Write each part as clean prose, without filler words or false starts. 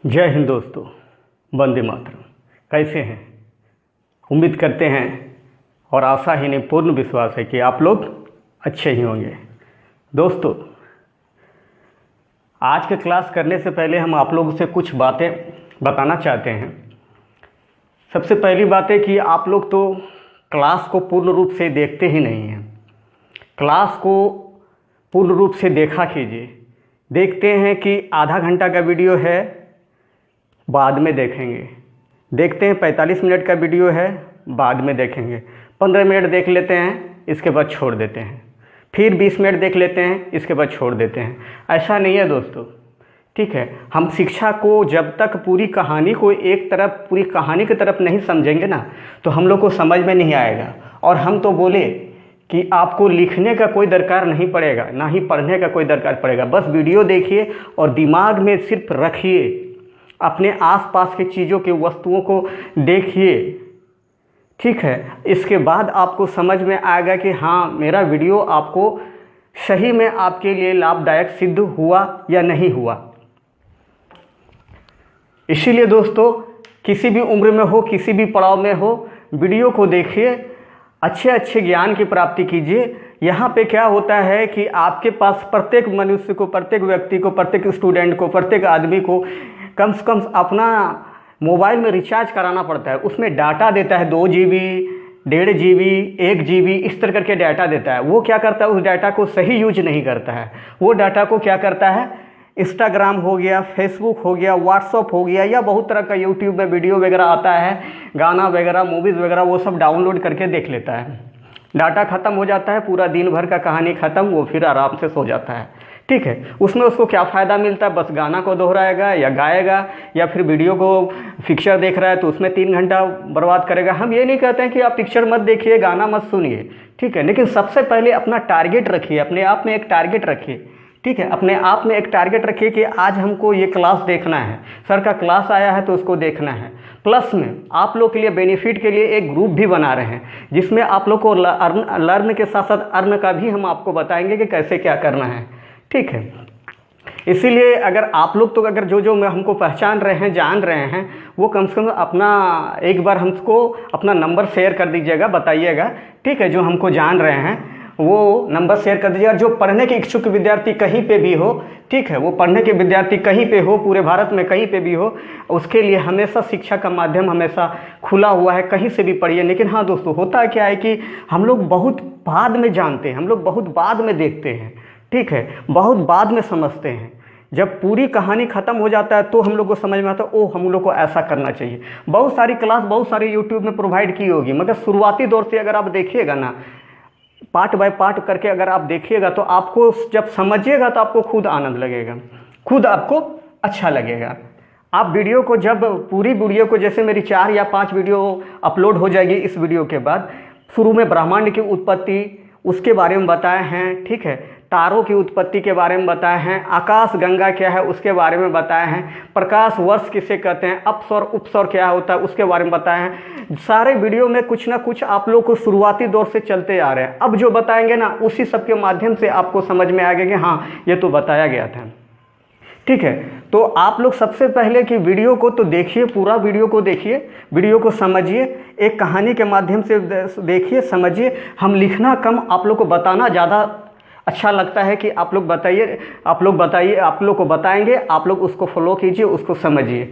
जय हिंद दोस्तों, वंदे मातरम। कैसे हैं? उम्मीद करते हैं और आशा ही नहीं पूर्ण विश्वास है कि आप लोग अच्छे ही होंगे। दोस्तों, आज के क्लास करने से पहले हम आप लोगों से कुछ बातें बताना चाहते हैं। सबसे पहली बात है कि आप लोग तो क्लास को पूर्ण रूप से देखते ही नहीं हैं। क्लास को पूर्ण रूप से देखा कीजिए। देखते हैं कि आधा घंटा का वीडियो है, बाद में देखेंगे। देखते हैं 45 मिनट का वीडियो है, बाद में देखेंगे। 15 मिनट देख लेते हैं, इसके बाद छोड़ देते हैं। फिर 20 मिनट देख लेते हैं, इसके बाद छोड़ देते हैं। ऐसा नहीं है दोस्तों, ठीक है। हम शिक्षा को जब तक पूरी कहानी को एक तरफ, पूरी कहानी की तरफ नहीं समझेंगे ना, तो हम लोग को समझ में नहीं आएगा। और हम तो बोले कि आपको लिखने का कोई दरकार नहीं पड़ेगा, ना ही पढ़ने का कोई दरकार पड़ेगा। बस वीडियो देखिए और दिमाग में सिर्फ रखिए, अपने आसपास की चीज़ों के वस्तुओं को देखिए, ठीक है। इसके बाद आपको समझ में आएगा कि हाँ, मेरा वीडियो आपको सही में आपके लिए लाभदायक सिद्ध हुआ या नहीं हुआ। इसीलिए दोस्तों, किसी भी उम्र में हो, किसी भी पड़ाव में हो, वीडियो को देखिए, अच्छे अच्छे ज्ञान की प्राप्ति कीजिए। यहाँ पे क्या होता है कि आपके पास प्रत्येक मनुष्य को, प्रत्येक व्यक्ति को, प्रत्येक स्टूडेंट को, प्रत्येक आदमी को कम से कम अपना मोबाइल में रिचार्ज कराना पड़ता है। उसमें डाटा देता है 2 GB, 1.5 GB, 1 GB, इस तरह करके डाटा देता है। वो क्या करता है, उस डाटा को सही यूज नहीं करता है। वो डाटा को क्या करता है, इंस्टाग्राम हो गया, फेसबुक हो गया, व्हाट्सअप हो गया, या बहुत तरह का यूट्यूब में वीडियो वगैरह आता है, गाना वगैरह, मूवीज़ वगैरह, वो सब डाउनलोड करके देख लेता है। डाटा ख़त्म हो जाता है, पूरा दिन भर का कहानी ख़त्म, वो फिर आराम से सो जाता है, ठीक है। उसमें उसको क्या फ़ायदा मिलता है, बस गाना को दोहराएगा या गाएगा, या फिर वीडियो को पिक्चर देख रहा है तो उसमें 3 घंटा बर्बाद करेगा। हम ये नहीं कहते हैं कि आप पिक्चर मत देखिए, गाना मत सुनिए, ठीक है, लेकिन सबसे पहले अपना टारगेट रखिए, अपने आप में एक टारगेट रखिए, ठीक है। अपने आप में एक टारगेट रखिए कि आज हमको ये क्लास देखना है, सर का क्लास आया है तो उसको देखना है। प्लस में आप लोग के लिए बेनिफिट के लिए एक ग्रुप भी बना रहे हैं, जिसमें आप लोग को लर्न के साथ साथ अर्न का भी हम आपको बताएंगे कि कैसे क्या करना है, ठीक है। इसीलिए अगर आप लोग तो अगर जो हमको पहचान रहे हैं, जान रहे हैं, वो कम से कम अपना एक बार हमको अपना नंबर शेयर कर दीजिएगा, बताइएगा, ठीक है। जो हमको जान रहे हैं वो नंबर शेयर कर दीजिएगा। जो पढ़ने के इच्छुक विद्यार्थी कहीं पे भी हो, ठीक है, वो पढ़ने के विद्यार्थी कहीं पे हो, पूरे भारत में कहीं पे भी हो, उसके लिए हमेशा शिक्षा का माध्यम हमेशा खुला हुआ है, कहीं से भी पढ़िए। लेकिन हाँ दोस्तों, होता क्या है कि हम लोग बहुत बाद में जानते हैं, हम लोग बहुत बाद में देखते हैं, ठीक है, बहुत बाद में समझते हैं। जब पूरी कहानी ख़त्म हो जाता है तो हम लोग को समझ में आता है, ओह, हम लोग को ऐसा करना चाहिए। बहुत सारी क्लास, बहुत सारी यूट्यूब में प्रोवाइड की होगी, मगर शुरुआती दौर से अगर आप देखिएगा ना, पार्ट बाय पार्ट करके अगर आप देखिएगा, तो आपको जब समझिएगा तो आपको खुद आनंद लगेगा, खुद आपको अच्छा लगेगा। आप वीडियो को जब पूरी वीडियो को, जैसे मेरी 4 या 5 वीडियो अपलोड हो जाएगी इस वीडियो के बाद, शुरू में ब्रह्मांड की उत्पत्ति उसके बारे में बताए हैं, ठीक है, तारों की उत्पत्ति के बारे में बताए हैं, आकाश गंगा क्या है उसके बारे में बताए हैं, प्रकाश वर्ष किसे कहते हैं, अपस्वर उपस्वर क्या होता है उसके बारे में बताए हैं। सारे वीडियो में कुछ ना कुछ आप लोग को शुरुआती दौर से चलते आ रहे हैं। अब जो बताएंगे ना, उसी सब के माध्यम से आपको समझ में आएगा कि हाँ, ये तो बताया गया था, ठीक है। तो आप लोग सबसे पहले कि वीडियो को तो देखिए, पूरा वीडियो को देखिए, वीडियो को समझिए, एक कहानी के माध्यम से देखिए, समझिए। हम लिखना कम, आप लोग को बताना ज़्यादा अच्छा लगता है कि आप लोग बताइए, आप लोग को बताएंगे, आप लोग उसको फॉलो कीजिए, उसको समझिए।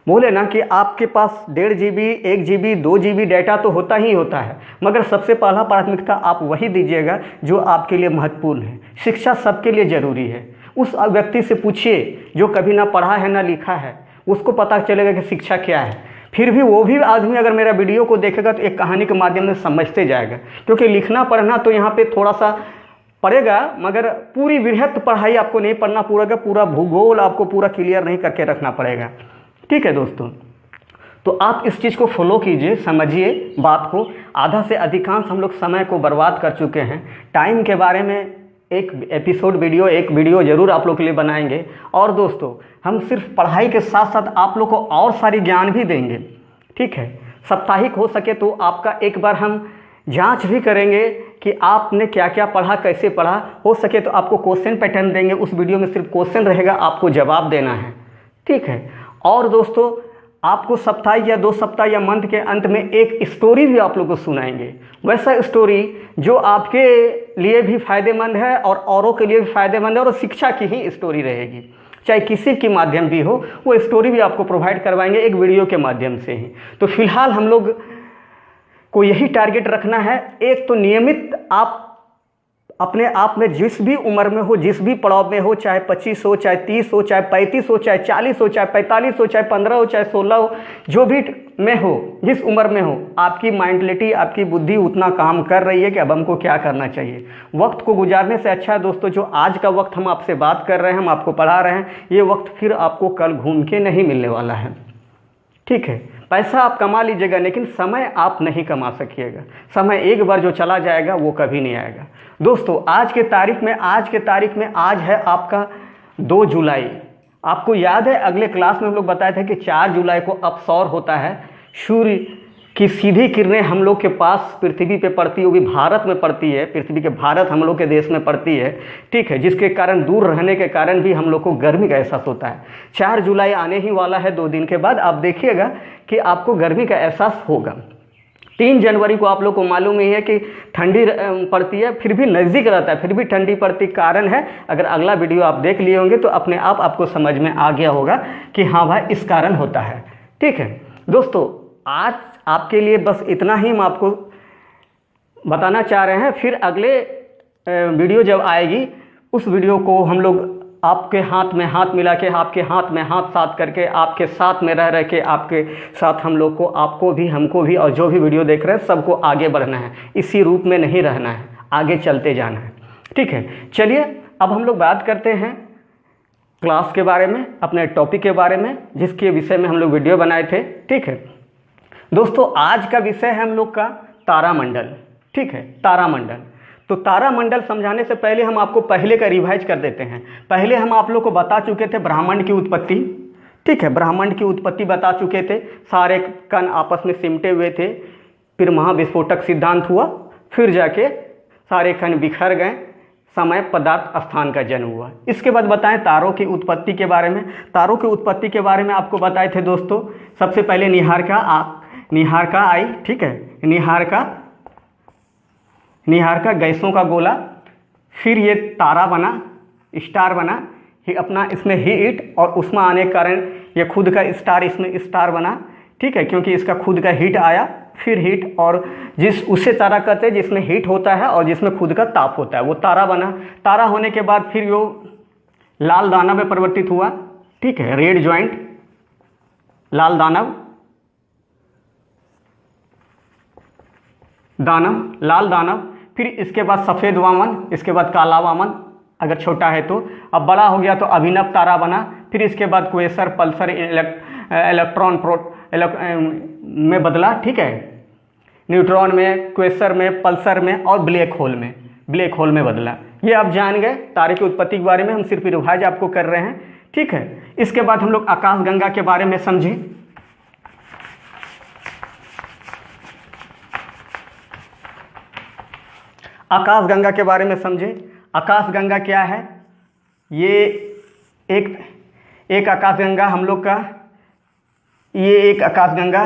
बोले ना कि आपके पास 1.5 GB, 1 GB, 2 GB डाटा तो होता ही होता है, मगर सबसे पहला प्राथमिकता आप वही दीजिएगा जो आपके लिए महत्वपूर्ण है। शिक्षा सबके लिए ज़रूरी है। उस व्यक्ति से पूछिए जो कभी ना पढ़ा है ना लिखा है, उसको पता चलेगा कि शिक्षा क्या है। फिर भी वो भी आदमी अगर मेरा वीडियो को देखेगा तो एक कहानी के माध्यम से समझते जाएगा, क्योंकि लिखना पढ़ना तो यहाँ पे थोड़ा सा पढ़ेगा, मगर पूरी वृहत पढ़ाई आपको नहीं पढ़ना पड़ेगा, पूरा भूगोल आपको पूरा क्लियर नहीं करके रखना पड़ेगा, ठीक है दोस्तों। तो आप इस चीज़ को फॉलो कीजिए, समझिए बात को। आधा से अधिकांश हम लोग समय को बर्बाद कर चुके हैं। टाइम के बारे में एक वीडियो ज़रूर आप लोग के लिए बनाएंगे। और दोस्तों, हम सिर्फ पढ़ाई के साथ साथ आप लोग को और सारी ज्ञान भी देंगे, ठीक है। साप्ताहिक हो सके तो आपका एक बार हम जांच भी करेंगे कि आपने क्या क्या पढ़ा, कैसे पढ़ा। हो सके तो आपको क्वेश्चन पैटर्न देंगे, उस वीडियो में सिर्फ क्वेश्चन रहेगा, आपको जवाब देना है, ठीक है। और दोस्तों आपको सप्ताह या 2 सप्ताह या मंथ के अंत में एक स्टोरी भी आप लोग को सुनाएंगे, वैसा स्टोरी जो आपके लिए भी फ़ायदेमंद है और औरों के लिए भी फ़ायदेमंद है और शिक्षा की ही स्टोरी रहेगी, चाहे किसी के माध्यम भी हो, वो स्टोरी भी आपको प्रोवाइड करवाएंगे एक वीडियो के माध्यम से ही। तो फिलहाल हम लोग को यही टारगेट रखना है, एक तो नियमित आप अपने आप में जिस भी उम्र में हो, जिस भी पड़ाव में हो, चाहे 25 हो, चाहे 30 हो, चाहे 35 हो, चाहे 40 हो, चाहे 45 हो, चाहे 15 हो, चाहे 16 हो, जो भी में हो, जिस उम्र में हो, आपकी माइंडलिटी, आपकी बुद्धि उतना काम कर रही है कि अब हमको क्या करना चाहिए। वक्त को गुजारने से अच्छा है दोस्तों जो आज का वक्त हम आपसे बात कर रहे हैं, हम आपको पढ़ा रहे हैं, ये वक्त फिर आपको कल घूम के नहीं मिलने वाला है, ठीक है। पैसा आप कमा लीजिएगा लेकिन समय आप नहीं कमा सकिएगा। समय एक बार जो चला जाएगा वो कभी नहीं आएगा। दोस्तों आज के तारीख में आज है आपका 2 जुलाई। आपको याद है अगले क्लास में हम लोग बताए थे कि 4 जुलाई को अपसौर होता है, सूर्य की सीधी किरणें हम लोग के पास पृथ्वी पे पड़ती है, वो भी भारत में पड़ती है, पृथ्वी के भारत हम लोग के देश में पड़ती है, ठीक है, जिसके कारण दूर रहने के कारण भी हम लोग को गर्मी का एहसास होता है। 4 जुलाई आने ही वाला है 2 दिन के बाद, आप देखिएगा कि आपको गर्मी का एहसास होगा। 3 जनवरी को आप लोग को मालूम ही है कि ठंडी पड़ती है, फिर भी नज़दीक रहता है, फिर भी ठंडी पड़ती। कारण है, अगर अगला वीडियो आप देख लिए होंगे तो अपने आप आपको समझ में आ गया होगा कि हाँ भाई इस कारण होता है, ठीक है। दोस्तों आज आपके लिए बस इतना ही हम आपको बताना चाह रहे हैं। फिर अगले वीडियो जब आएगी उस वीडियो को हम लोग आपके हाथ में हाथ मिला के, आपके हाथ में हाथ साथ करके, आपके साथ में रह के, आपके साथ हम लोग को, आपको भी, हमको भी, और जो भी वीडियो देख रहे हैं सबको आगे बढ़ना है, इसी रूप में नहीं रहना है, आगे चलते जाना है, ठीक है। चलिए अब हम लोग बात करते हैं क्लास के बारे में, अपने टॉपिक के बारे में जिसके विषय में हम लोग वीडियो बनाए थे, ठीक है। दोस्तों आज का विषय है हम लोग का तारामंडल, ठीक है, तारामंडल। तो तारामंडल समझाने से पहले हम आपको पहले का रिवाइज कर देते हैं। पहले हम आप लोग को बता चुके थे ब्रह्मांड की उत्पत्ति, ठीक है, ब्रह्मांड की उत्पत्ति बता चुके थे, सारे कण आपस में सिमटे हुए थे, फिर महाविस्फोटक सिद्धांत हुआ, फिर जाके सारे कण बिखर गए, समय पदार्थ स्थान का जन्म हुआ। इसके बाद बताएं तारों की उत्पत्ति के बारे में। तारों की उत्पत्ति के बारे में आपको बताए थे दोस्तों, सबसे पहले निहारिका आई, ठीक है, निहारिका गैसों का गोला, फिर ये तारा बना, स्टार बना, ही अपना इसमें हीट और उष्मा आने के कारण ये खुद का स्टार, इसमें स्टार बना, ठीक है, क्योंकि इसका खुद का हीट आया, फिर हीट, और उसे तारा कहते हैं जिसमें हीट होता है और जिसमें खुद का ताप होता है, वो तारा बना। तारा होने के बाद फिर वो लाल दानव में परिवर्तित हुआ, ठीक है, रेड जॉइंट, लाल दानव, लाल दानव, फिर इसके बाद सफ़ेद वामन, इसके बाद काला वामन अगर छोटा है तो, अब बड़ा हो गया तो अभिनव तारा बना, फिर इसके बाद क्वेसर, पल्सर, इलेक्ट्रॉन में बदला, ठीक है, न्यूट्रॉन में, क्वेसर में, पल्सर में और ब्लैक होल में बदला। ये आप जान गए तारे की उत्पत्ति के बारे में, हम सिर्फ रिवाइज आपको कर रहे हैं, ठीक है। इसके बाद हम लोग आकाशगंगा के बारे में समझे। आकाशगंगा के बारे में समझे। आकाशगंगा क्या है? ये एक आकाशगंगा हम लोग का, ये आकाशगंगा,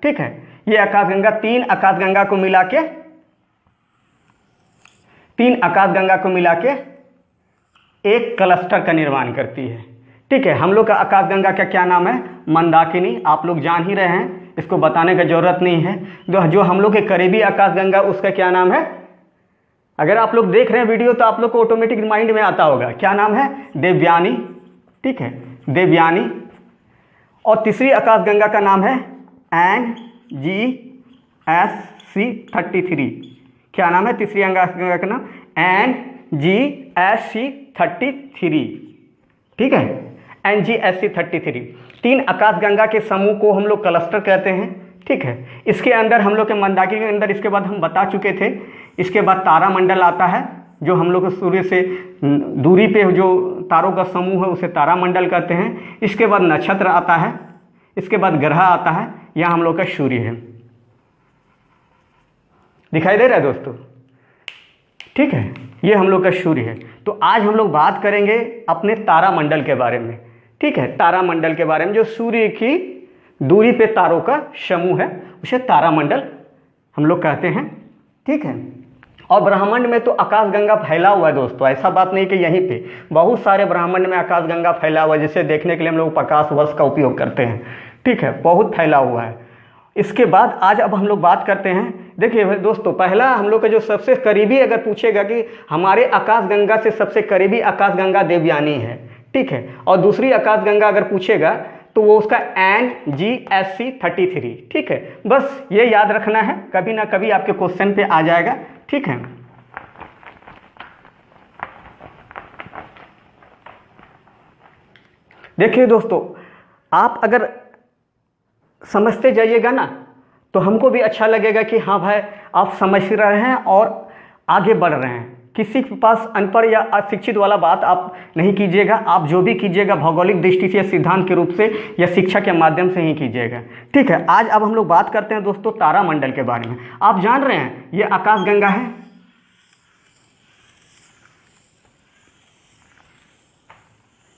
ठीक है, ये आकाशगंगा तीन आकाशगंगा को मिला के एक क्लस्टर का निर्माण करती है, ठीक है। हम लोग का आकाशगंगा का क्या नाम है? मंदाकिनी। आप लोग जान ही रहे हैं, इसको बताने की जरूरत नहीं है। जो हम लोग के करीबी आकाशगंगा उसका क्या नाम है? अगर आप लोग देख रहे हैं वीडियो तो आप लोग को ऑटोमेटिक माइंड में आता होगा, क्या नाम है? देवयानी, ठीक है, देवयानी। और तीसरी आकाशगंगा का नाम है NGSC-33। क्या नाम है तीसरी आकाशगंगा का नाम? NGSC-33, ठीक है, NGSC-33। 3 आकाशगंगा के समूह को हम लोग क्लस्टर कहते हैं, ठीक है। इसके अंदर हम लोग के मंदाकिनी के अंदर, इसके बाद हम बता चुके थे, इसके बाद तारामंडल आता है, जो हम लोग सूर्य से दूरी पे जो तारों का समूह है उसे तारामंडल कहते हैं। इसके बाद नक्षत्र आता है, इसके बाद ग्रह आता है, यहाँ हम लोग का सूर्य है। दिखाई दे रहा है दोस्तों? ठीक है, ये हम लोग का सूर्य है। तो आज हम लोग बात करेंगे अपने तारामंडल के बारे में। ठीक है, तारामंडल के बारे में, जो सूर्य की दूरी पे तारों का समूह है उसे तारामंडल हम लोग कहते हैं। ठीक है, और ब्रह्मांड में तो आकाशगंगा फैला हुआ है दोस्तों, ऐसा बात नहीं कि यहीं पे बहुत सारे ब्रह्मांड में आकाशगंगा फैला हुआ है, जिसे देखने के लिए हम लोग प्रकाश वर्ष का उपयोग करते हैं। ठीक है, बहुत फैला हुआ है। इसके बाद आज अब हम लोग बात करते हैं। देखिए दोस्तों, पहला हम लोग का जो सबसे करीबी अगर पूछेगा कि हमारे आकाशगंगा से सबसे करीबी आकाशगंगा देवयानी है। ठीक है, और दूसरी आकाशगंगा अगर पूछेगा तो वो उसका NGSC 33। ठीक है, बस ये याद रखना है, कभी ना कभी आपके क्वेश्चन पे आ जाएगा। ठीक है, देखिए दोस्तों, आप अगर समझते जाइएगा ना तो हमको भी अच्छा लगेगा कि हाँ भाई आप समझ रहे हैं और आगे बढ़ रहे हैं। किसी के पास अनपढ़ या अशिक्षित वाला बात आप नहीं कीजिएगा। आप जो भी कीजिएगा भौगोलिक दृष्टि से या सिद्धांत के रूप से या शिक्षा के माध्यम से ही कीजिएगा। ठीक है, आज अब हम लोग बात करते हैं दोस्तों तारामंडल के बारे में। आप जान रहे हैं ये आकाशगंगा है,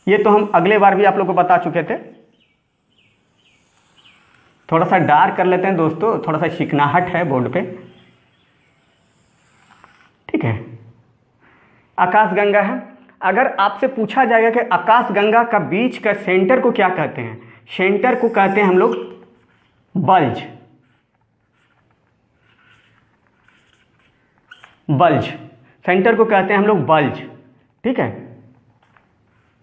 ये तो हम अगले बार भी आप लोग को बता चुके थे। थोड़ा सा डार्क कर लेते हैं दोस्तों, थोड़ा सा चिकनाहट है बोर्ड पे। ठीक है, आकाशगंगा है। अगर आपसे पूछा जाएगा कि आकाशगंगा का बीच का सेंटर को क्या कहते हैं, सेंटर को कहते हैं हम लोग बल्ज। बल्ज, सेंटर को कहते हैं हम लोग बल्ज। ठीक है,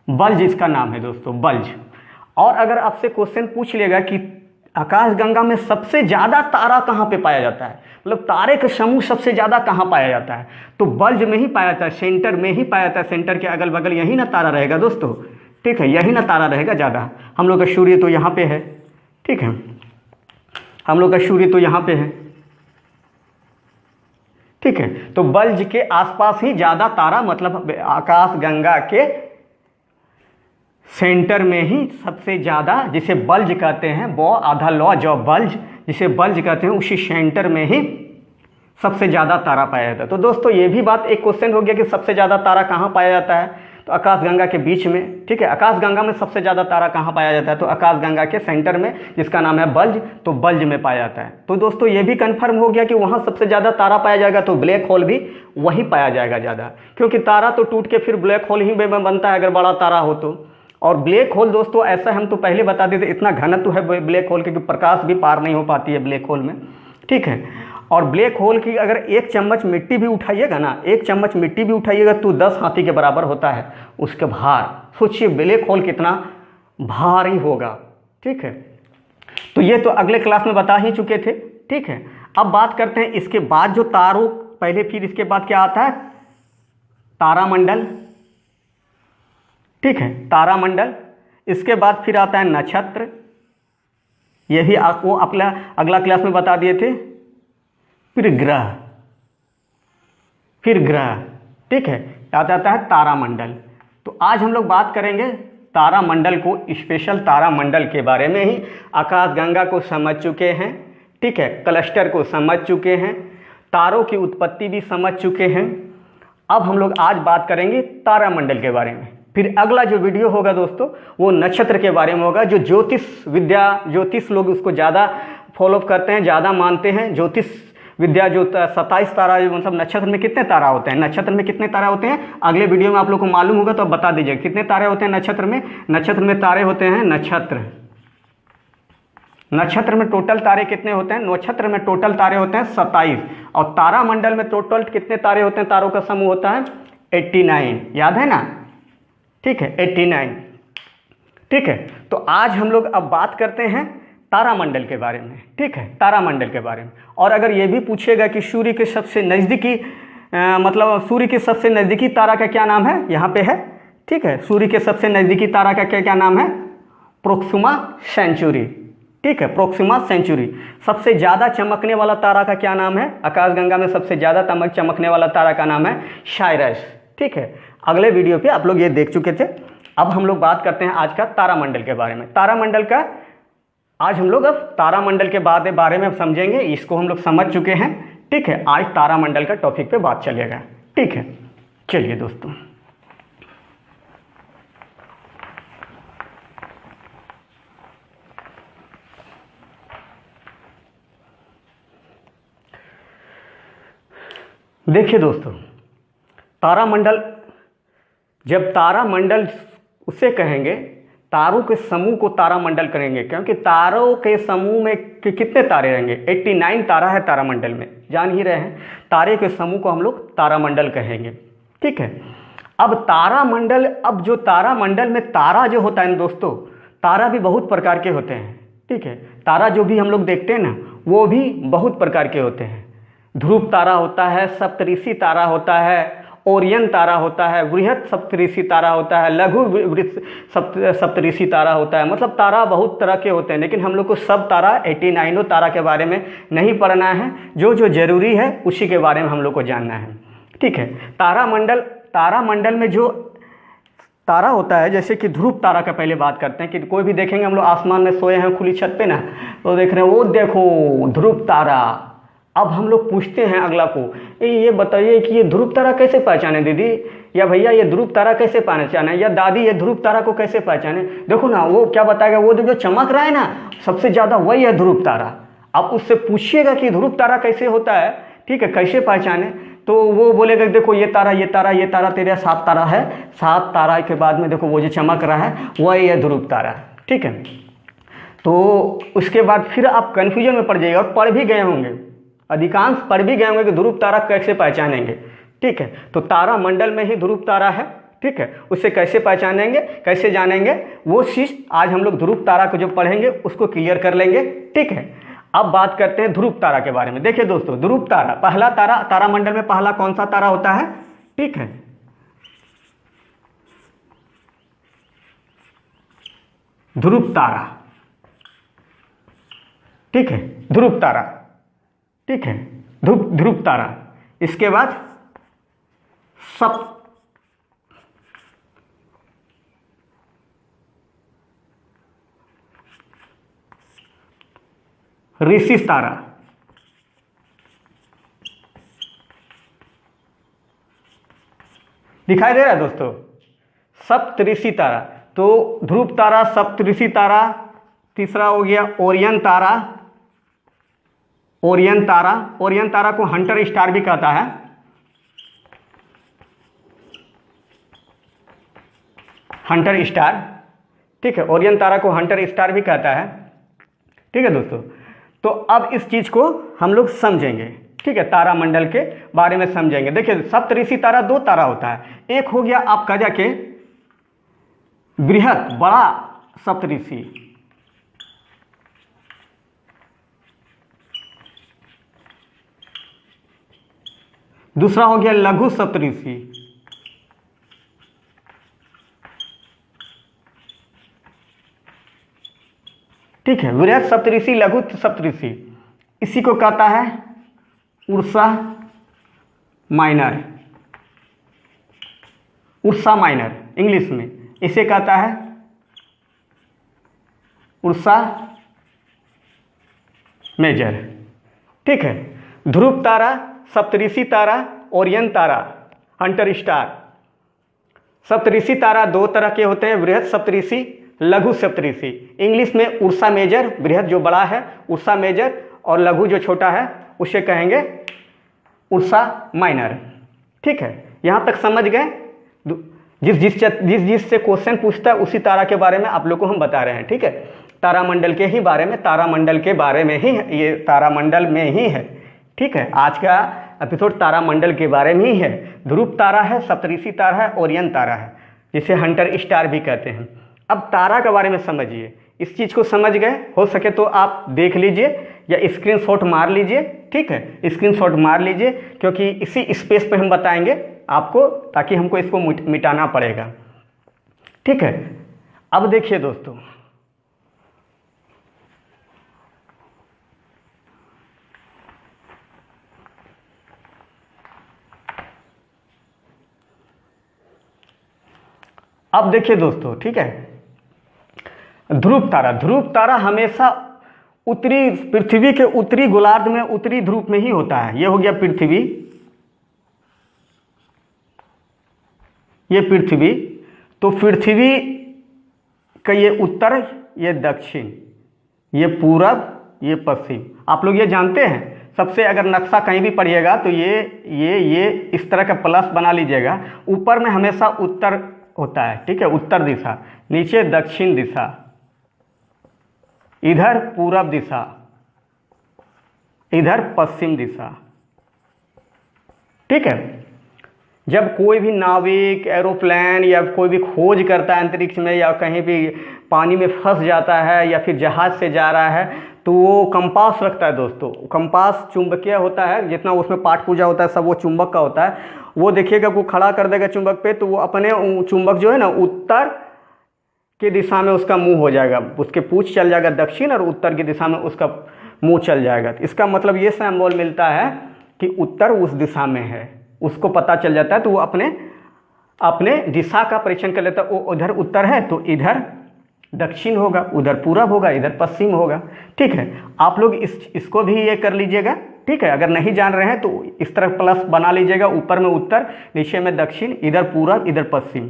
बल्ज इसका नाम है दोस्तों, बल्ज। और अगर आपसे क्वेश्चन पूछ लेगा कि आकाशगंगा में सबसे ज़्यादा तारा कहाँ पे पाया जाता है, मतलब तारे का समूह सबसे ज़्यादा कहाँ पाया जाता है, तो बल्ज में ही पाया जाता है, सेंटर में ही पाया जाता है। सेंटर के अगल बगल यही ना तारा रहेगा दोस्तों। ठीक है, यही ना तारा रहेगा ज़्यादा। हम लोग का सूर्य तो यहाँ पे है। ठीक है, हम लोग का सूर्य तो यहाँ पे है। ठीक है, तो बल्ज के आसपास ही ज़्यादा तारा, मतलब आकाशगंगा के सेंटर में ही सबसे ज़्यादा, जिसे बल्ज कहते हैं, वो आधा लॉज ऑफ बल्ज, जिसे बल्ज कहते हैं, उसी सेंटर में ही सबसे ज़्यादा तारा पाया जाता है। तो दोस्तों ये भी बात एक क्वेश्चन हो गया कि सबसे ज़्यादा तारा कहाँ पाया जाता है, तो आकाशगंगा के बीच में। ठीक है, आकाशगंगा में सबसे ज़्यादा तारा कहाँ पाया जाता है, तो आकाशगंगा के सेंटर में, जिसका नाम है बल्ज, तो बल्ज में पाया जाता है। तो दोस्तों ये भी कन्फर्म हो गया कि वहाँ सबसे ज़्यादा तारा पाया जाएगा, तो ब्लैक होल भी वहीं पाया जाएगा ज़्यादा, क्योंकि तारा तो टूट के फिर ब्लैक होल ही में बनता है अगर बड़ा तारा हो तो। और ब्लैक होल दोस्तों ऐसा हम तो पहले बता देते, इतना घनत्व है ब्लैक होल के कि प्रकाश भी पार नहीं हो पाती है ब्लैक होल में। ठीक है, और ब्लैक होल की अगर एक चम्मच मिट्टी भी उठाइएगा ना, एक चम्मच मिट्टी भी उठाइएगा तो 10 हाथी के बराबर होता है उसका भार। सोचिए ब्लैक होल कितना भारी होगा। ठीक है, तो ये तो अगले क्लास में बता ही चुके थे। ठीक है, अब बात करते हैं इसके बाद जो तारों, पहले फिर इसके बाद क्या आता है, तारामंडल। ठीक है, तारामंडल। इसके बाद फिर आता है नक्षत्र, यही आपको अगला क्लास में बता दिए थे। फिर ग्रह, फिर ग्रह। ठीक है, याद आता है तारामंडल। तो आज हम लोग बात करेंगे तारामंडल को, स्पेशल तारामंडल के बारे में ही। आकाशगंगा को समझ चुके हैं। ठीक है, क्लस्टर को समझ चुके हैं, तारों की उत्पत्ति भी समझ चुके हैं। अब हम लोग आज बात करेंगे तारामंडल के बारे में। फिर अगला जो वीडियो होगा दोस्तों वो नक्षत्र के बारे में होगा। जो ज्योतिष लोग उसको ज़्यादा फॉलो करते हैं, ज़्यादा मानते हैं। ज्योतिष विद्या जो 27 तारा, मतलब नक्षत्र में कितने तारा होते हैं, नक्षत्र में कितने तारा होते हैं, अगले वीडियो में आप लोग को मालूम होगा तो आप बता दीजिए कितने तारे होते हैं नक्षत्र में। नक्षत्र में तारे होते हैं, नक्षत्र में टोटल तारे कितने होते हैं, नक्षत्र में टोटल तारे होते हैं 27, और तारामंडल में टोटल कितने तारे होते हैं, तारों का समूह होता है 89। याद है ना। ठीक है, 89। ठीक है, तो आज हम लोग अब बात करते हैं तारामंडल के बारे में। ठीक है, तारामंडल के बारे में। और अगर ये भी पूछेगा कि सूर्य के सबसे नज़दीकी मतलब सूर्य के सबसे नज़दीकी तारा का क्या नाम है, यहाँ पे है। ठीक है, सूर्य के सबसे नज़दीकी तारा का क्या क्या नाम है, प्रोक्सिमा सेंचुरी। ठीक है, प्रोक्सिमा सेंचुरी। सबसे ज़्यादा चमकने वाला तारा का क्या नाम है, आकाशगंगा में सबसे ज़्यादा चमकने वाला तारा का नाम है साइरस। ठीक है, अगले वीडियो पे आप लोग ये देख चुके थे। अब हम लोग बात करते हैं आज का तारामंडल के बारे में। तारामंडल का आज हम लोग अब तारामंडल के बारे में समझेंगे, इसको हम लोग समझ चुके हैं। ठीक है, आज तारामंडल का टॉपिक पे बात चलेगा। ठीक है, चलिए दोस्तों, देखिए दोस्तों, तारामंडल, जब तारामंडल उसे कहेंगे, तारों के समूह को तारामंडल करेंगे, क्योंकि तारों के समूह में कितने तारे रहेंगे, 89 तारा है तारामंडल में, जान ही रहे हैं। तारे के समूह को हम लोग तारामंडल कहेंगे, ठीक है। अब तारामंडल, अब जो तारामंडल में तारा जो होता है ना दोस्तों, तारा भी बहुत प्रकार के होते हैं, ठीक है। तारा जो भी हम लोग देखते हैं ना, वो भी बहुत प्रकार के होते हैं। ध्रुव तारा होता है, सप्तऋषि तारा होता है, ओरियन तारा होता है, वृहत सप्तऋषि तारा होता है, लघु सप्तऋषि तारा होता है। मतलब तारा बहुत तरह के होते हैं, लेकिन हम लोग को सब तारा 89 तारा के बारे में नहीं पढ़ना है, जो जो जरूरी है उसी के बारे में हम लोग को जानना है, ठीक है। तारामंडल में जो तारा होता है, जैसे कि ध्रुव तारा का पहले बात करते हैं कि कोई भी देखेंगे, हम लोग आसमान में सोए हैं खुली छत पे ना, तो देख रहे हैं वो देखो ध्रुव तारा। अब हम लोग पूछते हैं अगला को, ये बताइए कि ये ध्रुव तारा कैसे पहचाने दीदी, या भैया ये ध्रुव तारा कैसे पहचाने, या दादी ये ध्रुव तारा को कैसे पहचाने। देखो ना वो क्या बताएगा, वो जो चमक रहा है ना सबसे ज़्यादा, वही है ध्रुव तारा। आप उससे पूछिएगा कि ध्रुव तारा कैसे होता है, ठीक है, कैसे पहचाने, तो वो बोलेगा देखो ये तारा ये तारा ये तारा, तेरे 7 तारा है, 7 तारा के बाद में देखो वो जो चमक रहा है वही है ध्रुव तारा, ठीक है। तो उसके बाद फिर आप कन्फ्यूजन में पड़ जाइएगा, और पढ़ भी गए होंगे, अधिकांश पढ़ भी गए होंगे कि ध्रुव तारा कैसे पहचानेंगे, ठीक है। तो तारामंडल में ही ध्रुव तारा है, ठीक है, उसे कैसे पहचानेंगे, कैसे जानेंगे, वो चीज़ आज हम लोग ध्रुव तारा को जो पढ़ेंगे उसको क्लियर कर लेंगे, ठीक है। अब बात करते हैं ध्रुव तारा के बारे में। देखिए दोस्तों, ध्रुव तारा, पहला तारा, तारामंडल में पहला कौन सा तारा होता है, ठीक है, ध्रुव तारा, ठीक है, ध्रुव तारा, ठीक है, ध्रुव तारा। इसके बाद ऋषि तारा, दिखाई दे रहा है दोस्तों, सप्तऋषि तारा। तो ध्रुव तारा, सप्तऋषि तारा, तीसरा हो गया ओरियन तारा। ओरियन तारा, ओरियन तारा को हंटर स्टार भी कहता है, हंटर स्टार, ठीक है, ओरियन तारा को हंटर स्टार भी कहता है, ठीक है दोस्तों। तो अब इस चीज को हम लोग समझेंगे, ठीक है, तारामंडल के बारे में समझेंगे। देखिए सप्तऋषि तारा 2 तारा होता है, एक हो गया आपका जाके बृहत बड़ा सप्तऋषि, दूसरा हो गया लघु सप्तऋषि, ठीक है, बृहत सप्तऋषि, लघु सप्तऋषि, इसी को कहता है Ursa minor, Ursa minor English में इसे कहता है उर्सा मेजर, ठीक है। ध्रुव तारा, सप्तऋषि तारा, ओरियन तारा, हंटर स्टार। सप्तऋषि तारा 2 तरह के होते हैं, बृहत सप्तऋषि, लघु सप्तऋषि। इंग्लिश में उर्सा मेजर, बृहत जो बड़ा है उर्सा मेजर, और लघु जो छोटा है उसे कहेंगे उर्सा माइनर, ठीक है। यहाँ तक समझ गए। जिस से क्वेश्चन पूछता है उसी तारा के बारे में आप लोग को हम बता रहे हैं, ठीक है। तारामंडल के ही बारे में, तारामंडल के बारे में ही, ये तारामंडल में ही है, ठीक है। आज का एपिसोड तारामंडल के बारे में ही है। ध्रुव तारा है, सप्तऋषि तारा है, ओरियन तारा है, जिसे हंटर स्टार भी कहते हैं। अब तारा के बारे में समझिए, इस चीज़ को समझ गए, हो सके तो आप देख लीजिए या स्क्रीनशॉट मार लीजिए, ठीक है, स्क्रीनशॉट मार लीजिए, क्योंकि इसी स्पेस पे हम बताएंगे आपको, ताकि हमको इसको मिटाना पड़ेगा, ठीक है। अब देखिए दोस्तों, अब देखिए दोस्तों, ठीक है, ध्रुव तारा, ध्रुव तारा हमेशा उत्तरी, पृथ्वी के उत्तरी गोलार्ध में, उत्तरी ध्रुव में ही होता है। ये हो गया पृथ्वी, ये पृथ्वी, तो पृथ्वी का ये उत्तर, ये दक्षिण, ये पूरब, ये पश्चिम। आप लोग ये जानते हैं, सबसे अगर नक्शा कहीं भी पढ़िएगा तो ये इस तरह का प्लस बना लीजिएगा। ऊपर में हमेशा उत्तर होता है, ठीक है, उत्तर दिशा, नीचे दक्षिण दिशा, इधर पूरब दिशा, इधर पश्चिम दिशा, ठीक है। जब कोई भी नाविक, एरोप्लेन या कोई भी खोज करता है अंतरिक्ष में, या कहीं भी पानी में फंस जाता है या फिर जहाज से जा रहा है, तो वो कंपास रखता है दोस्तों। कंपास चुंबकीय होता है, जितना उसमें पाठ पूजा होता है सब वो चुंबक का होता है। वो देखिएगा वो खड़ा कर देगा चुंबक पे, तो वो अपने चुंबक जो है ना उत्तर की दिशा में उसका मुंह हो जाएगा, उसके पूंछ चल जाएगा दक्षिण, और उत्तर की दिशा में उसका मुंह चल जाएगा। तो इसका मतलब ये सिंबल मिलता है कि उत्तर उस दिशा में है, उसको पता चल जाता है, तो वो अपने दिशा का परीक्षण कर लेता है। वो उधर उत्तर है तो इधर दक्षिण होगा, उधर पूरब होगा, इधर पश्चिम होगा, ठीक है। आप लोग इसको भी ये कर लीजिएगा, ठीक है। अगर नहीं जान रहे हैं तो इस तरह प्लस बना लीजिएगा, ऊपर में उत्तर, नीचे में दक्षिण, इधर पूरब, इधर पश्चिम।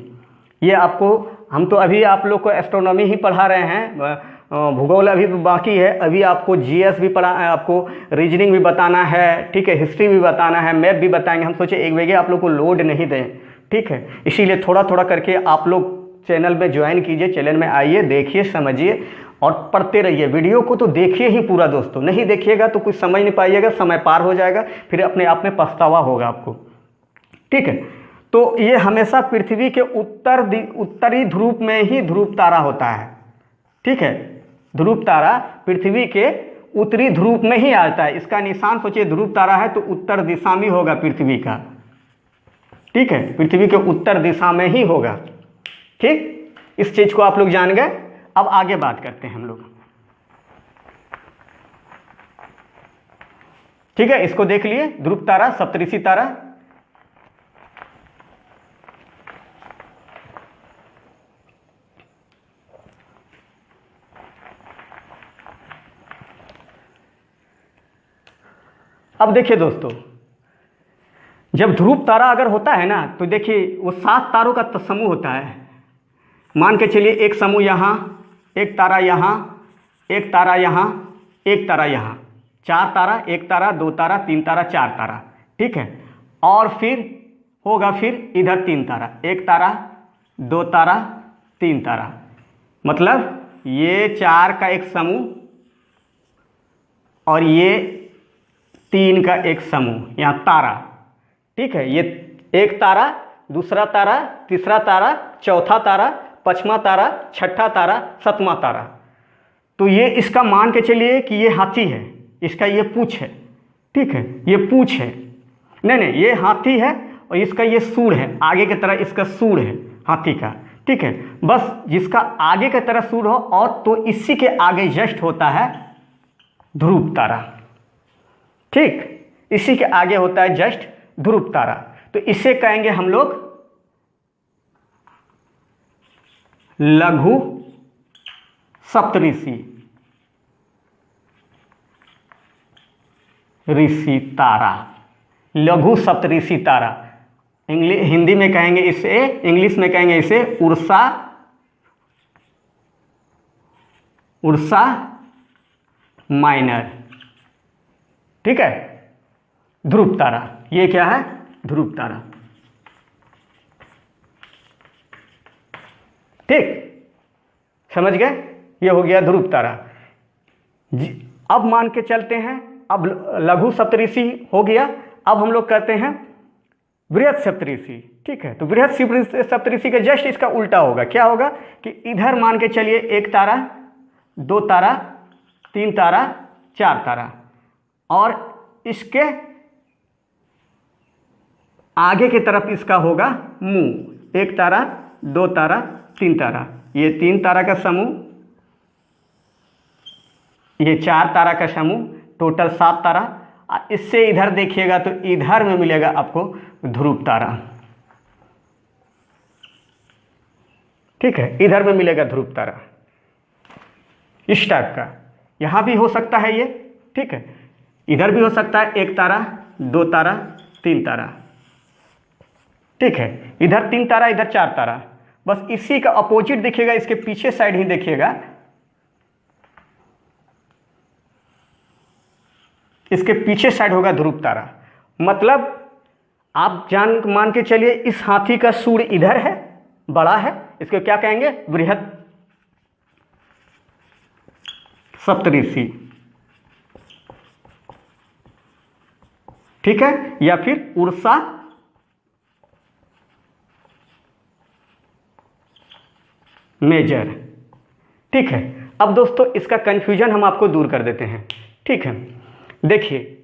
ये आपको, हम तो अभी आप लोग को एस्ट्रोनॉमी ही पढ़ा रहे हैं, भूगोल अभी बाकी है। अभी आपको जीएस भी पढ़ा, आपको रीजनिंग भी बताना है, ठीक है, हिस्ट्री भी बताना है, मैप भी बताएंगे। हम सोचे एक जगह आप लोग को लोड नहीं दें, ठीक है। इसीलिए थोड़ा थोड़ा करके आप लोग चैनल में ज्वाइन कीजिए, चैनल में आइए, देखिए, समझिए और पढ़ते रहिए। वीडियो को तो देखिए ही पूरा दोस्तों, नहीं देखिएगा तो कुछ समझ नहीं पाइएगा, समय पार हो जाएगा, फिर अपने आप में पछतावा होगा आपको, ठीक है। तो ये हमेशा पृथ्वी के उत्तरी ध्रुव में ही ध्रुव तारा होता है, ठीक है। ध्रुव तारा पृथ्वी के उत्तरी ध्रुव में ही आता है। इसका निशान सोचिए, ध्रुव तारा है तो उत्तर दिशा में होगा पृथ्वी का, ठीक है, पृथ्वी के उत्तर दिशा में ही होगा, ठीक। इस चीज को आप लोग जान गए। अब आगे बात करते हैं हम लोग, ठीक है। इसको देख लिए, ध्रुव तारा, सप्तऋषि तारा। अब देखिए दोस्तों, जब ध्रुव तारा अगर होता है ना, तो देखिए वो 7 तारों का समूह होता है। मान के चलिए एक समूह यहाँ, एक तारा यहाँ, एक तारा यहाँ, एक तारा यहाँ, 4 तारा, 1 तारा, 2 तारा, 3 तारा, 4 तारा, ठीक है। और फिर होगा फिर इधर 3 तारा, 1 तारा, 2 तारा, 3 तारा, मतलब ये 4 का एक समूह और ये 3 का एक समूह, यहाँ तारा, ठीक है। ये 1 तारा, दूसरा तारा, तीसरा तारा, चौथा तारा, 5वां तारा, 6ठा तारा, 7वां तारा। तो ये इसका मान के चलिए कि ये हाथी है, इसका ये पूंछ है, ठीक है, ये पूंछ है, नहीं ये हाथी है और इसका ये सूंड है, आगे की तरह इसका सूंड है हाथी का, ठीक है। बस जिसका आगे की तरह सूंड हो, और तो इसी के आगे जस्ट होता है ध्रुव तारा, ठीक, इसी के आगे होता है जस्ट ध्रुव तारा। तो इसे कहेंगे हम लोग लघु सप्तऋषि ऋषि तारा, लघु सप्तऋषि तारा। हिंदी में कहेंगे इसे, इंग्लिश में कहेंगे इसे उर्सा माइनर, ठीक है। ध्रुव तारा, ये क्या है? ध्रुव तारा, ठीक, समझ गए? ये हो गया ध्रुव तारा। अब मान के चलते हैं, अब लघु सप्तऋषि हो गया, अब हम लोग कहते हैं बृहद सप्तऋषि, ठीक है। तो बृहद सप्तऋषि का जस्ट इसका उल्टा होगा। क्या होगा कि इधर मान के चलिए 1 तारा, 2 तारा, 3 तारा, 4 तारा, और इसके आगे की तरफ इसका होगा मुंह, 1 तारा, 2 तारा, 3 तारा, ये 3 तारा का समूह, ये 4 तारा का समूह, टोटल 7 तारा। इससे इधर देखिएगा तो इधर में मिलेगा आपको ध्रुव तारा, ठीक है, इधर में मिलेगा ध्रुव तारा, इस टाइप का। यहां भी हो सकता है ये, ठीक है, इधर भी हो सकता है 1 तारा, 2 तारा, 3 तारा, ठीक है। इधर 3 तारा, इधर 4 तारा, बस इसी का अपोजिट देखिएगा, इसके पीछे साइड ही देखिएगा, इसके पीछे साइड होगा ध्रुव तारा। मतलब आप मान के चलिए इस हाथी का सूंड इधर है, बड़ा है, इसको क्या कहेंगे? बृहत सप्तऋषि, ठीक है, या फिर उर्सा मेजर, ठीक है। अब दोस्तों इसका कंफ्यूजन हम आपको दूर कर देते हैं, ठीक है। देखिए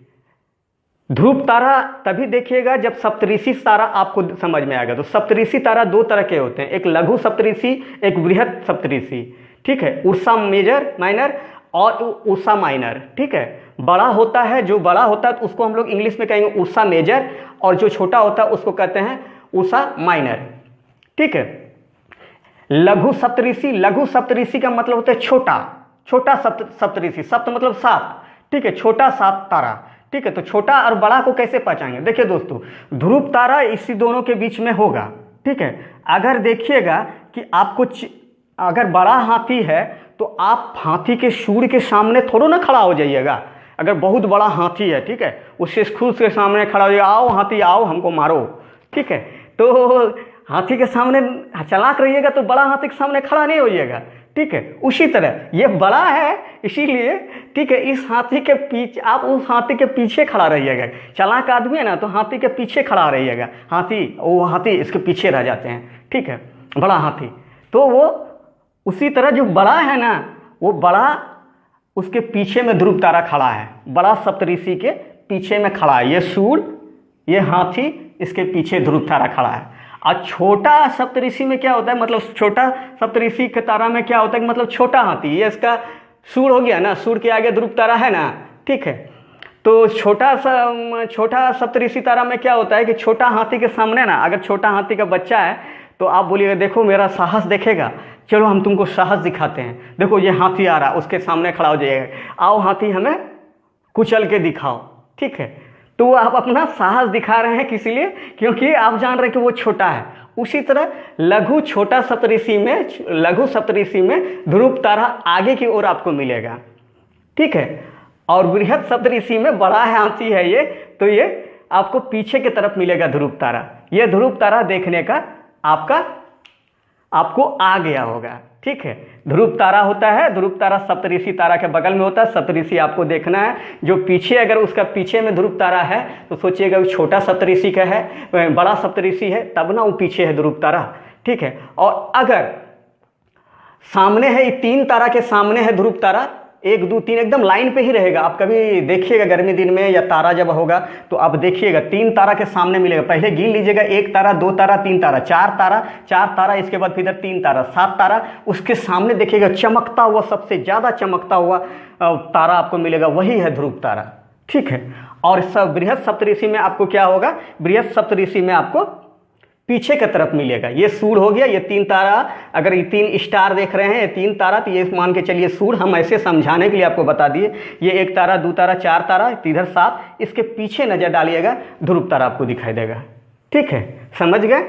ध्रुव तारा तभी देखिएगा जब सप्तऋषि तारा आपको समझ में आएगा। तो सप्तऋषि तारा 2 तरह के होते हैं, एक लघु सप्तऋषि, एक बृहत सप्तऋषि, ठीक है। उर्सा मेजर माइनर और उर्सा माइनर, ठीक है। बड़ा होता है, जो बड़ा होता है तो उसको हम लोग इंग्लिश में कहेंगे उर्सा मेजर, और जो छोटा होता है उसको कहते हैं उर्सा माइनर, ठीक है। लघु सप्तऋषि, लघु सप्तऋषि का मतलब होता है छोटा, छोटा सप्तऋषि, सप्त मतलब 7, ठीक है, छोटा 7 तारा, ठीक है। तो छोटा और बड़ा को कैसे पहचानेंगे? देखिए दोस्तों, ध्रुव तारा इसी दोनों के बीच में होगा, ठीक है। अगर देखिएगा कि आपको अगर बड़ा हाथी है तो आप हाथी के सूंड के सामने थोड़ा ना खड़ा हो जाइएगा। अगर बहुत बड़ा हाथी है, ठीक है, उससे खुद के सामने खड़ा हो जाइएगा, आओ हाथी आओ हमको मारो, ठीक है। तो हाथी के सामने चालाक रहिएगा तो बड़ा हाथी के सामने खड़ा नहीं होइएगा, ठीक है। उसी तरह ये बड़ा है इसीलिए, ठीक है, इस हाथी के पीछे आप उस हाथी के पीछे खड़ा रहिएगा। चालाक आदमी है ना तो हाथी के पीछे खड़ा रहिएगा, वो हाथी इसके पीछे रह जाते हैं, ठीक है, बड़ा हाथी। तो वो उसी तरह जो बड़ा है ना, वो बड़ा उसके पीछे में ध्रुव तारा खड़ा है, बड़ा सप्तऋषि के पीछे में खड़ा है, ये सूंड, ये हाथी, इसके पीछे ध्रुव तारा खड़ा है। और छोटा सप्तऋषि में क्या होता है, मतलब छोटा सप्तऋषि के तारा में क्या होता है, मतलब छोटा हाथी, ये इसका सूंड हो गया ना, सूंड के आगे ध्रुव तारा है ना, ठीक है। तो छोटा सप्तऋषि तारा में क्या होता है कि छोटा हाथी के सामने ना, अगर छोटा हाथी का बच्चा है तो आप बोलिएगा देखो मेरा साहस देखेगा, चलो हम तुमको साहस दिखाते हैं, देखो ये हाथी आ रहा, उसके सामने खड़ा हो जाइएगा, आओ हाथी हमें कुचल के दिखाओ, ठीक है। तो वो आप अपना साहस दिखा रहे हैं किस लिए, क्योंकि आप जान रहे हैं कि वो छोटा है। उसी तरह लघु सप्तऋषि में ध्रुव तारा आगे की ओर आपको मिलेगा, ठीक है। और बृहत सप्तऋषि में बड़ा हाथी है ये, तो ये आपको पीछे की तरफ मिलेगा ध्रुव तारा। ये ध्रुव तारा देखने का आपको आ गया होगा, ठीक है। ध्रुव तारा होता है, ध्रुव तारा सप्तऋषि तारा के बगल में होता है। सप्तऋषि आपको देखना है, जो पीछे, अगर उसका पीछे में ध्रुव तारा है तो सोचिएगा वो छोटा सप्तऋषि का है, बड़ा सप्तऋषि है, तब ना वो पीछे है ध्रुव तारा, ठीक है। और अगर सामने है, 3 तारा के सामने है ध्रुव तारा, 1 2 3 एकदम लाइन पे ही रहेगा। आप कभी देखिएगा गर्मी दिन में या तारा जब होगा तो आप देखिएगा 3 तारा के सामने मिलेगा, पहले गिन लीजिएगा, 1 तारा 2 तारा 3 तारा 4 तारा, इसके बाद फिर 3 तारा 7 तारा, उसके सामने देखिएगा चमकता हुआ, सबसे ज़्यादा चमकता हुआ तारा आपको मिलेगा, वही है ध्रुव तारा, ठीक है। और बृहत सप्तऋषि में आपको क्या होगा, बृहत सप्तऋषि में आपको पीछे की तरफ मिलेगा। ये सूंड हो गया, ये 3 तारा, अगर ये 3 स्टार देख रहे हैं, ये 3 तारा, तो ये मान के चलिए सूंड, हम ऐसे समझाने के लिए आपको बता दिए। ये 1 तारा 2 तारा 4 तारा, इधर 7, इसके पीछे नजर डालिएगा, ध्रुव तारा आपको दिखाई देगा, ठीक है। समझ गए?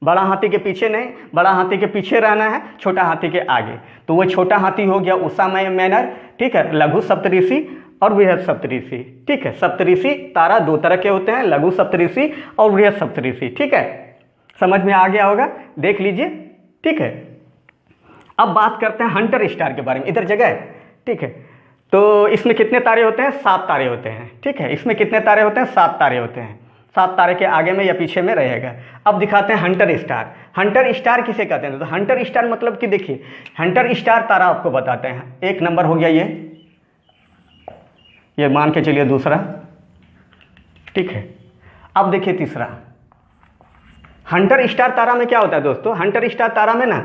बड़ा हाथी के पीछे नहीं, बड़ा हाथी के पीछे रहना है, छोटा हाथी के आगे। तो वो छोटा हाथी हो गया उषा मैनर, ठीक है, लघु सप्तऋषि और बृहत सप्तऋषि, ठीक है। सप्तऋषि तारा 2 तरह के होते हैं, लघु सप्तऋषि और बृहत सप्तऋषि, ठीक है। समझ में आ गया होगा, देख लीजिए, ठीक है। अब बात करते हैं हंटर स्टार के बारे में, इधर जगह है, ठीक है। तो इसमें कितने तारे होते हैं? 7 तारे होते हैं, ठीक है। इसमें कितने तारे होते हैं? 7 तारे होते हैं। 7 तारे के आगे में या पीछे में रहेगा। अब दिखाते हैं हंटर स्टार। हंटर स्टार किसे कहते हैं? तो हंटर स्टार मतलब कि देखिए, हंटर स्टार तारा आपको बताते हैं। 1 नंबर हो गया ये मान के चलिए दूसरा, ठीक है। अब देखिए तीसरा। हंटर स्टार तारा में क्या होता है दोस्तों? हंटर स्टार तारा में ना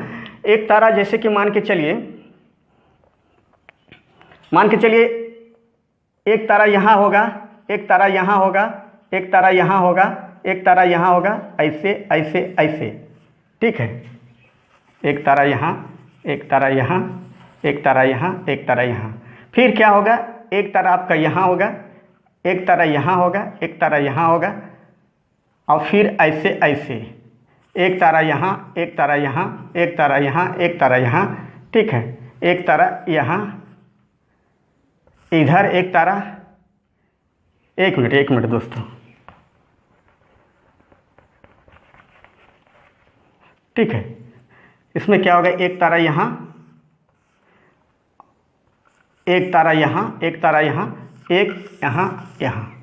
एक तारा, जैसे कि मान के चलिए एक तारा यहाँ होगा, एक तारा यहाँ होगा, एक तारा यहाँ होगा, एक तारा यहाँ होगा, ऐसे ऐसे ऐसे, ठीक है। एक तारा यहाँ, एक तारा यहाँ, एक तारा यहाँ, एक तारा यहाँ। फिर क्या होगा? एक तारा आपका यहाँ होगा, एक तारा यहाँ होगा, एक तारा यहाँ होगा, और फिर ऐसे ऐसे, एक तारा यहाँ, एक तारा यहाँ, एक तारा यहाँ, एक तारा यहाँ, ठीक है, एक तारा यहाँ, इधर एक तारा, एक मिनट दोस्तों, ठीक है। इसमें क्या होगा, एक तारा यहाँ, एक तारा यहाँ, एक तारा यहाँ, एक यहाँ, यहाँ,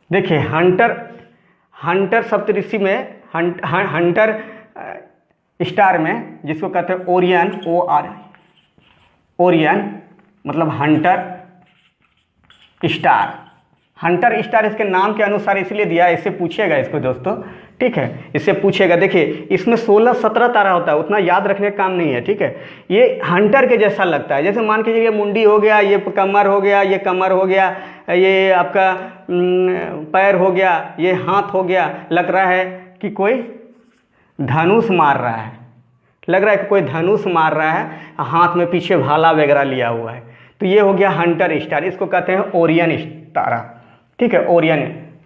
देखिए हंटर सप्तऋषि में हंटर स्टार में जिसको कहते हैं ओरियन, ओरियन मतलब हंटर स्टार इसके नाम के अनुसार इसलिए दिया है, इससे पूछेगा इसको दोस्तों, ठीक है, इससे पूछेगा। देखिए इसमें 16-17 तारा होता है, उतना याद रखने का काम नहीं है, ठीक है। ये हंटर के जैसा लगता है, जैसे मान कीजिए ये मुंडी हो गया, ये कमर हो गया, ये कमर हो गया, ये आपका पैर हो गया, ये हाथ हो गया, लग रहा है कि कोई धनुष मार रहा है, लग रहा है कि कोई धनुष मार रहा है, हाथ में पीछे भाला वगैरह लिया हुआ है, तो ये हो गया हंटर स्टार। इसको कहते हैं ओरियन तारा, ठीक है, ओरियन,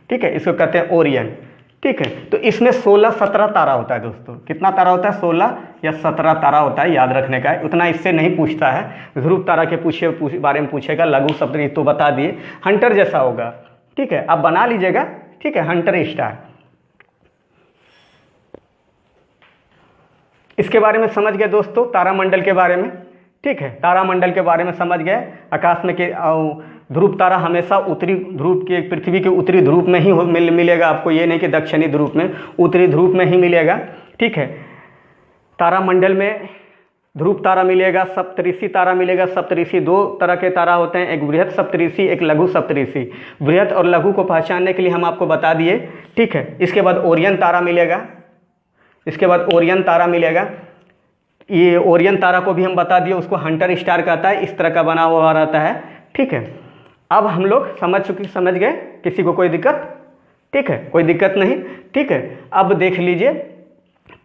ठीक है, इसको कहते हैं ओरियन, ठीक है। तो इसमें 16-17 तारा होता है दोस्तों। कितना तारा होता है, 16 या 17 तारा होता है, याद रखने का है, उतना इससे नहीं पूछता है। ध्रुव तारा के बारे में पूछेगा, लघु सप्तऋषि तो बता दिए, हंटर जैसा होगा, ठीक है, आप बना लीजिएगा, ठीक है, हंटर स्टार। इसके बारे में समझ गए दोस्तों, तारामंडल के बारे में, ठीक है, तारामंडल के बारे में समझ गए। आकाश में के ध्रुव तारा हमेशा उत्तरी ध्रुव के, पृथ्वी के उत्तरी ध्रुव में ही मिलेगा आपको, ये नहीं कि दक्षिणी ध्रुव में, उत्तरी ध्रुव में ही मिलेगा, ठीक है। तारामंडल में ध्रुव तारा मिलेगा, सप्तऋषि तारा मिलेगा। सप्तऋषि 2 तरह के तारा होते हैं, एक बृहत सप्तऋषि, एक लघु सप्तऋषि। बृहत और लघु को पहचानने के लिए हम आपको बता दिए, ठीक है। इसके बाद ओरियन तारा मिलेगा, इसके बाद ओरियन तारा मिलेगा। ये ओरियन तारा को भी हम बता दिए, उसको हंटर स्टार कहता है, इस तरह का बना हुआ रहता है, ठीक है। अब हम लोग समझ गए, किसी को कोई दिक्कत, ठीक है, कोई दिक्कत नहीं, ठीक है। अब देख लीजिए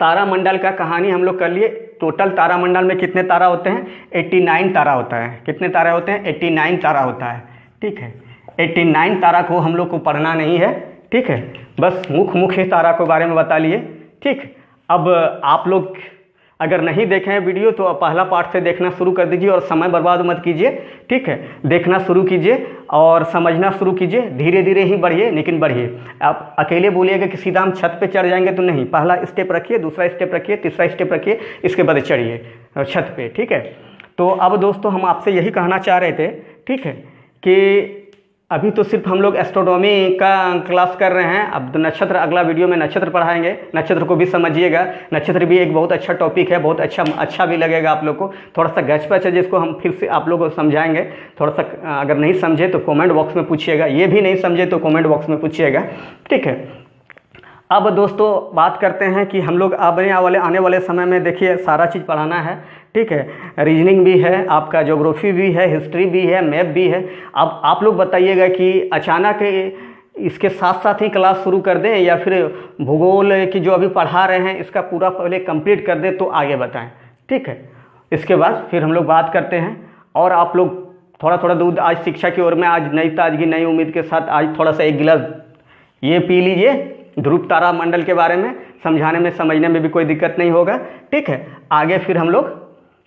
तारामंडल का कहानी हम लोग कर लिए। टोटल तारामंडल में कितने तारा होते हैं, 89 तारा होता है। कितने तारा होते हैं, 89 तारा होता है, ठीक है। 89 तारा को हम लोग को पढ़ना नहीं है, ठीक है, बस मुख्य तारा के बारे में बता लिए, ठीक। अब आप लोग अगर नहीं देखे हैं वीडियो तो पहला पार्ट से देखना शुरू कर दीजिए और समय बर्बाद मत कीजिए, ठीक है। देखना शुरू कीजिए और समझना शुरू कीजिए, धीरे धीरे ही बढ़िए, लेकिन बढ़िए। आप अकेले बोलिएगा कि सीधा हम छत पे चढ़ जाएंगे तो नहीं, पहला स्टेप रखिए, दूसरा स्टेप रखिए, तीसरा स्टेप रखिए, इसके बाद चढ़िए छत पे, ठीक है। तो अब दोस्तों हम आपसे यही कहना चाह रहे थे, ठीक है, कि अभी तो सिर्फ हम लोग एस्ट्रोनॉमी का क्लास कर रहे हैं, अब तो नक्षत्र, अगला वीडियो में नक्षत्र पढ़ाएंगे, नक्षत्र को भी समझिएगा। नक्षत्र भी एक बहुत अच्छा टॉपिक है, बहुत अच्छा भी लगेगा आप लोग को। थोड़ा सा गच-पच है जिसको हम फिर से आप लोग को समझाएंगे, थोड़ा सा अगर नहीं समझे तो कमेंट बॉक्स में पूछिएगा, ये भी नहीं समझे तो कमेंट बॉक्स में पूछिएगा, ठीक है। अब दोस्तों बात करते हैं कि हम लोग आने वाले समय में देखिए सारा चीज़ पढ़ाना है, ठीक है। रीजनिंग भी है, आपका ज्योग्राफी भी है, हिस्ट्री भी है, मैप भी है। अब आप लोग बताइएगा कि अचानक इसके साथ साथ ही क्लास शुरू कर दें या फिर भूगोल की जो अभी पढ़ा रहे हैं इसका पूरा पहले कंप्लीट कर दें, तो आगे बताएं, ठीक है। इसके बाद फिर हम लोग बात करते हैं और आप लोग थोड़ा दूध आज शिक्षा की ओर में, आज नई ताजगी, नई उम्मीद के साथ आज थोड़ा सा एक गिलास ये पी लीजिए। ध्रुव तारा मंडल के बारे में समझाने में, समझने में भी कोई दिक्कत नहीं होगा, ठीक है। आगे फिर हम लोग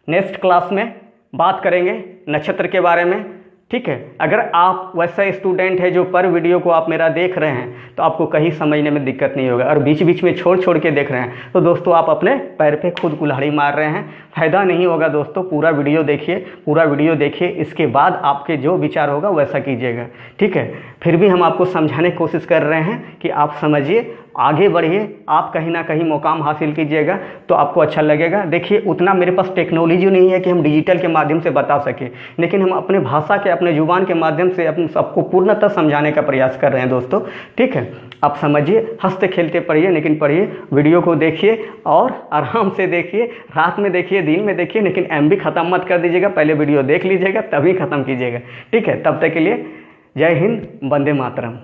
नेक्स्ट क्लास में बात करेंगे नक्षत्र के बारे में, ठीक है। अगर आप वैसा स्टूडेंट है जो पर वीडियो को आप मेरा देख रहे हैं तो आपको कहीं समझने में दिक्कत नहीं होगा, और बीच बीच में छोड़ के देख रहे हैं तो दोस्तों आप अपने पैर पे खुद कुल्हाड़ी मार रहे हैं, फ़ायदा नहीं होगा दोस्तों। पूरा वीडियो देखिए, इसके बाद आपके जो विचार होगा वैसा कीजिएगा, ठीक है। फिर भी हम आपको समझाने की कोशिश कर रहे हैं कि आप समझिए, आगे बढ़िए, आप कहीं ना कहीं मुकाम हासिल कीजिएगा तो आपको अच्छा लगेगा। देखिए उतना मेरे पास टेक्नोलॉजी नहीं है कि हम डिजिटल के माध्यम से बता सकें, लेकिन हम अपने भाषा के, अपने जुबान के माध्यम से अपने सबको पूर्णतः समझाने का प्रयास कर रहे हैं दोस्तों, ठीक है। आप समझिए, हंसते खेलते पढ़िए, लेकिन पढ़िए, वीडियो को देखिए और आराम से देखिए, रात में देखिए, दिन में देखिए, लेकिन MB ख़त्म मत कर दीजिएगा, पहले वीडियो देख लीजिएगा तभी ख़त्म कीजिएगा, ठीक है। तब तक के लिए जय हिंद, वंदे मातरम।